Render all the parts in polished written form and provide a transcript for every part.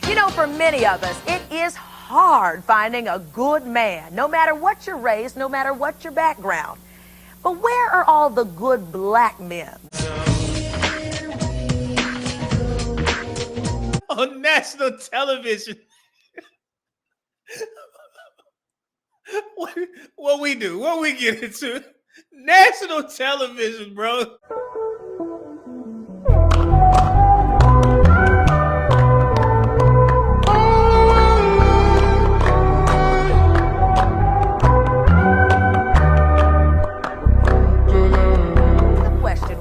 You know, for many of us, it is hard finding a good man, no matter what you're raised, no matter what your background. But where are all the good black men? On national television. What we do? What we get into? National television, bro.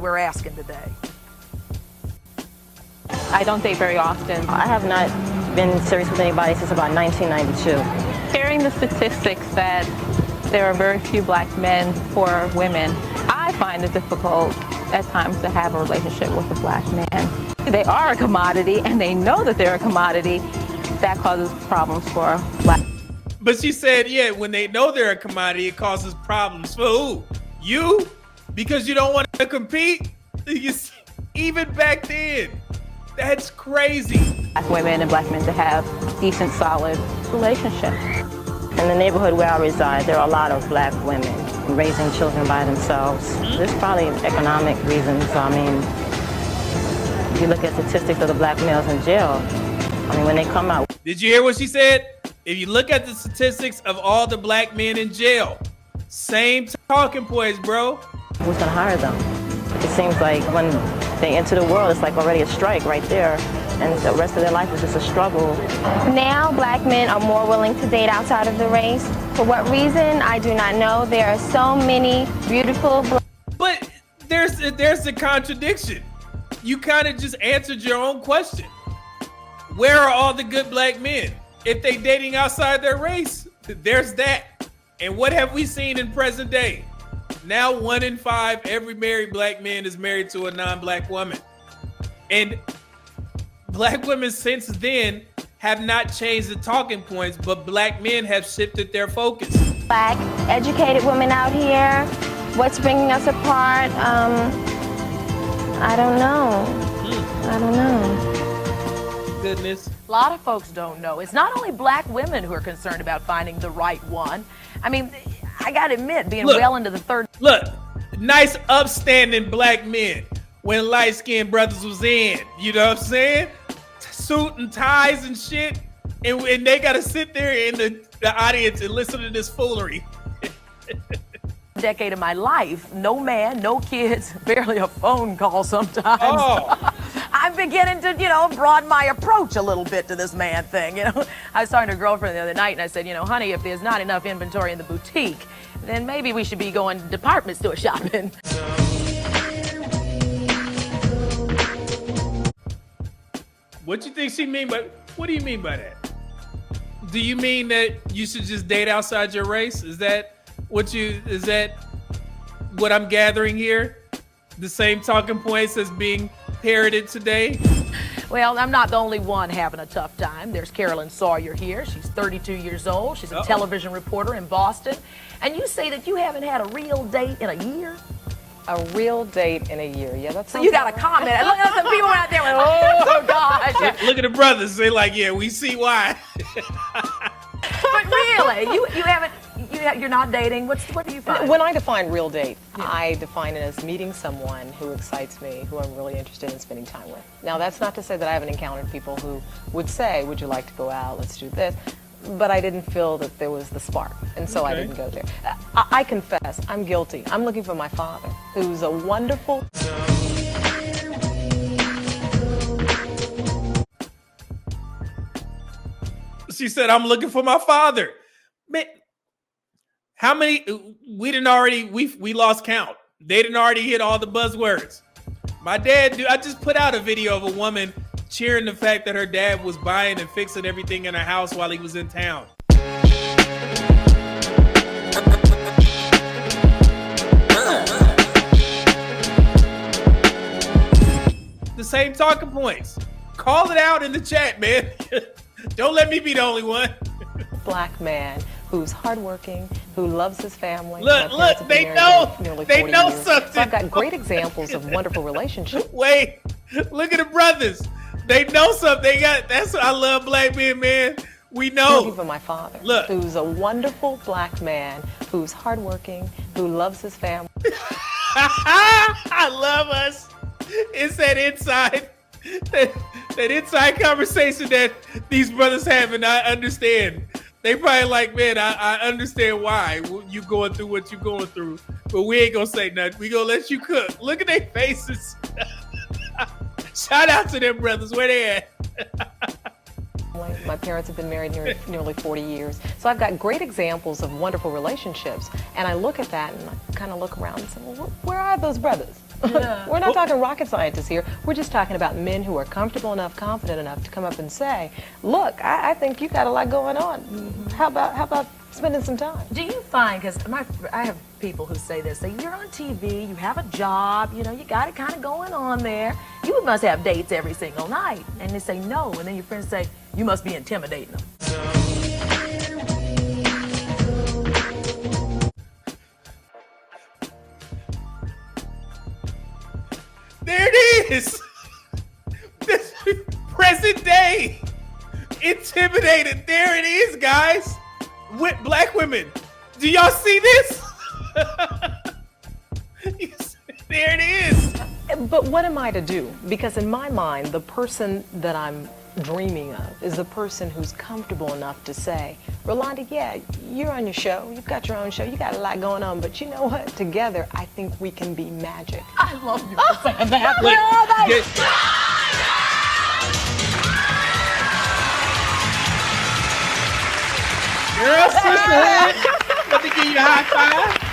We're asking today. I don't date very often. I have not been serious with anybody since about 1992. Hearing the statistics that there are very few black men for women, I find it difficult at times to have a relationship with a black man. They are a commodity and they know that they're a commodity. That causes problems for black. But she said, yeah, when they know they're a commodity, it causes problems for who? You? Because you don't want to compete? You see, even back then, that's crazy. Black women and black men to have decent, solid relationships. In the neighborhood where I reside, there are a lot of black women raising children by themselves. There's probably economic reasons. I mean, if you look at statistics of the black males in jail, I mean, when they come out. Did you hear what she said? If you look at the statistics of all the black men in jail, same talking points, bro. Who's gonna hire them? It seems like when they enter the world, it's like already a strike right there, and the rest of their life is just a struggle. Now, black men are more willing to date outside of the race. For what reason, I do not know. There are so many beautiful But there's a contradiction. You kind of just answered your own question. Where are all the good black men? If they dating outside their race, there's that. And what have we seen in present day? Now 1 in 5, every married black man is married to a non-black woman. And black women since then have not changed the talking points, but black men have shifted their focus. black educated women out here. What's bringing us apart? I don't know. I don't know. Goodness. A lot of folks don't know. It's not only black women who are concerned about finding the right one. I mean, I gotta admit, being well into the third. Look, nice upstanding black men when light-skinned brothers was in, you know what I'm saying? Suit and ties and shit. And they gotta sit there in the audience and listen to this foolery. decade of my life, no man, no kids, barely a phone call sometimes. Oh. I'm beginning to, broaden my approach a little bit to this man thing. I was talking to a girlfriend the other night and I said, honey, if there's not enough inventory in the boutique, then maybe we should be going department store shopping. What you think she mean by, what do you mean by that? Do you mean that you should just date outside your race? Is that what I'm gathering here? The same talking points as being parroted today? Well, I'm not the only one having a tough time. There's Carolyn Sawyer here. She's 32 years old. She's a television reporter in Boston. And you say that you haven't had a real date in a year? A real date in a year. Yeah, that's so you got a comment. Look at some people out there like, oh, gosh. Look at the brothers. They're like, yeah, we see why. But really, you haven't, you're not dating. What do you find? When I define real date, I define it as meeting someone who excites me, who I'm really interested in spending time with. Now, that's not to say that I haven't encountered people who would say, would you like to go out? Let's do this. But I didn't feel that there was the spark, and so I didn't go there. I confess, I'm guilty. I'm looking for my father, who's a wonderful... She said, I'm looking for my father. Man, how many, we lost count. They didn't already hit all the buzzwords. My dad, I just put out a video of a woman cheering the fact that her dad was buying and fixing everything in her house while he was in town. The same talking points. Call it out in the chat, man. Don't let me be the only one. Black man who's hardworking, who loves his family. Look, they know something. So I've got great examples of wonderful relationships. Wait, look at the brothers. They know something. That's what I love black men, man. We know. Even my father, Look. who's a wonderful black man, who's hardworking, who loves his family. I love us. It's that inside, that inside conversation that these brothers have, and I understand. They probably like, man, I understand why you going through what you going through, but we ain't gonna say nothing. We gonna let you cook. Look at their faces. Shout out to them brothers. Where they at? My parents have been married nearly 40 years. So I've got great examples of wonderful relationships. And I look at that and I kind of look around and say, well, where are those brothers? Yeah. We're not talking rocket scientists here. We're just talking about men who are comfortable enough, confident enough to come up and say, look, I think you got a lot going on. How about spending some time? Do you find, because I have people who say this, say, you're on TV, you have a job, you got it kind of going on there. You must have dates every single night. And they say no, and then your friends say, you must be intimidating them. There it is. This present day. Intimidated. There it is, guys. With black women. Do y'all see this? There it is. But what am I to do? Because in my mind, the person that I'm dreaming of is the person who's comfortable enough to say, Rolanda, yeah, you're on your show. You've got your own show. You got a lot going on. But you know what? Together, I think we can be magic. I love you for saying that. Where are they? Girl, sisterhood. Let me give you a high five.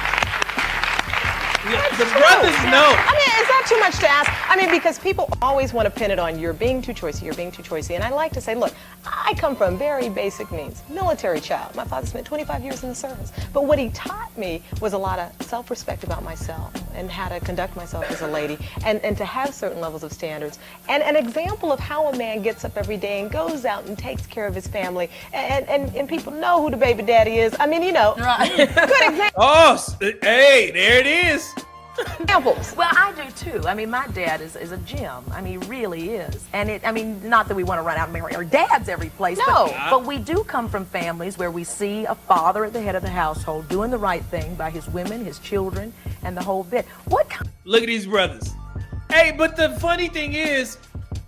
The brothers know. I mean, is that too much to ask? I mean, because people always want to pin it on you're being too choicy, you're being too choicy. And I like to say, look, I come from very basic means. Military child. My father spent 25 years in the service. But what he taught me was a lot of self-respect about myself and how to conduct myself as a lady and to have certain levels of standards. And an example of how a man gets up every day and goes out and takes care of his family and people know who the baby daddy is. I mean, Right. good example. Oh, hey, there it is. Examples. Well, I do too. I mean, my dad is a gem. I mean, he really is. And not that we want to run out and marry our dads every place. No. But we do come from families where we see a father at the head of the household doing the right thing by his women, his children, and the whole bit. Look at these brothers. Hey, but the funny thing is,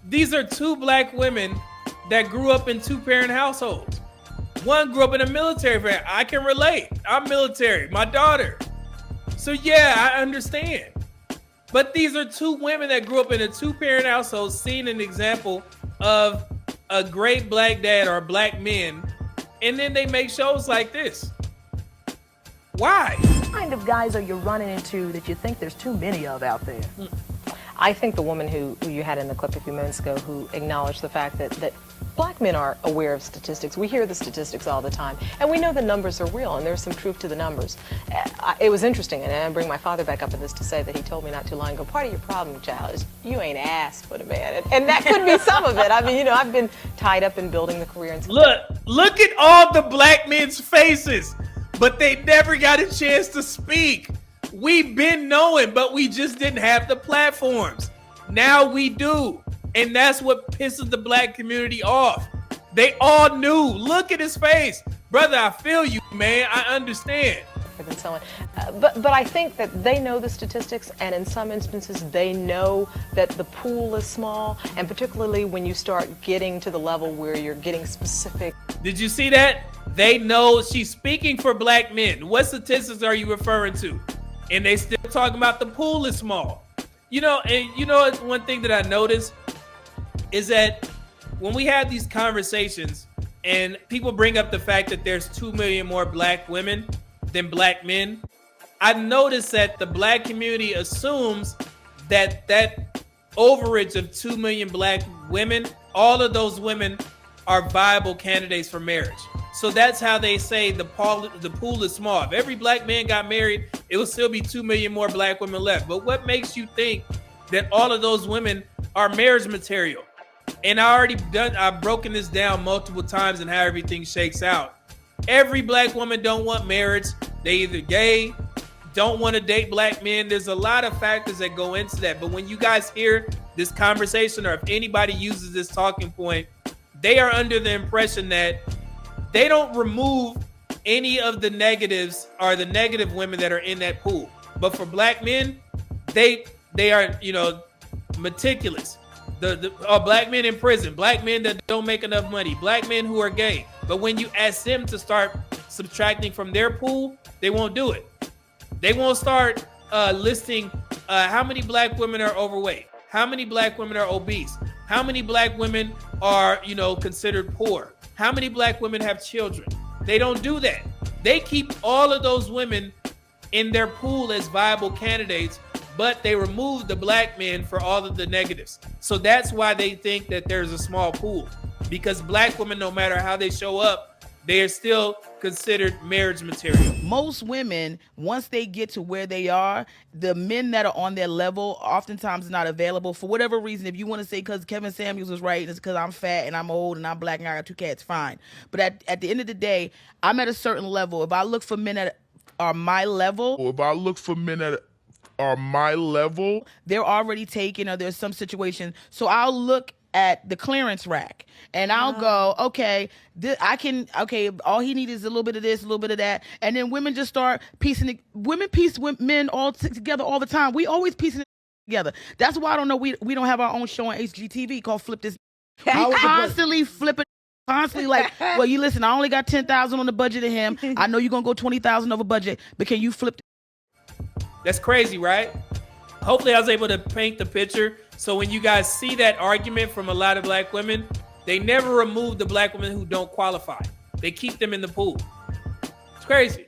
these are two black women that grew up in two-parent households. One grew up in a military family. I can relate. I'm military. My daughter. So yeah, I understand. But these are two women that grew up in a two-parent household, seeing an example of a great black dad or black men, and then they make shows like this. Why? What kind of guys are you running into that you think there's too many of out there? I think the woman who you had in the clip a few minutes ago who acknowledged the fact that black men are aware of statistics. We hear the statistics all the time, and we know the numbers are real, and there's some truth to the numbers. It was interesting, and I bring my father back up in this to say that he told me not too long ago, part of your problem, child, is you ain't asked for the man. And that could be some of it. I mean, I've been tied up in building the career. And Look at all the black men's faces, but they never got a chance to speak. We've been knowing, but we just didn't have the platforms. Now we do. And that's what pisses the black community off. They all knew. Look at his face. Brother, I feel you, man. I understand. And so on. But I think that they know the statistics, and in some instances they know that the pool is small, and particularly when you start getting to the level where you're getting specific. Did you see that? They know she's speaking for black men. What statistics are you referring to? And they still talking about the pool is small. One thing that I noticed is that when we have these conversations and people bring up the fact that there's 2 million more black women than black men, I noticed that the black community assumes that overage of 2 million black women, all of those women are viable candidates for marriage. So that's how they say the pool is small. If every black man got married, it would still be 2 million more black women left. But what makes you think that all of those women are marriage material? And I've broken this down multiple times and how everything shakes out. Every black woman don't want marriage. They either gay, don't want to date black men. There's a lot of factors that go into that. But when you guys hear this conversation, or if anybody uses this talking point, they are under the impression that they don't remove any of the negatives or the negative women that are in that pool. But for black men, they are, meticulous. The black men in prison, black men that don't make enough money, black men who are gay. But when you ask them to start subtracting from their pool, they won't do it. They won't start listing how many black women are overweight, how many black women are obese, how many black women are, considered poor, how many black women have children. They don't do that. They keep all of those women in their pool as viable candidates, but they remove the black men for all of the negatives. So that's why they think that there's a small pool, because black women, no matter how they show up, they are still considered marriage material. Most women, once they get to where they are, the men that are on their level oftentimes not available for whatever reason. If you want to say because Kevin Samuels was right, it's because I'm fat and I'm old and I'm black and I got 2 cats, fine. But at the end of the day, I'm at a certain level. If I look for men that are my level, they're already taken, or there's some situation. So I'll look at the clearance rack and I'll go, okay, all he needs is a little bit of this, a little bit of that. And then women just start piecing it. Women piece men all together all the time. We always piecing it together. That's why I don't know, we don't have our own show on HGTV called Flip This. Constantly flipping, constantly like, well, you listen, I only got 10,000 on the budget of him. I know you're going to go 20,000 over budget, but can you flip? That's crazy, right? Hopefully I was able to paint the picture. So when you guys see that argument from a lot of black women, they never remove the black women who don't qualify. They keep them in the pool. It's crazy.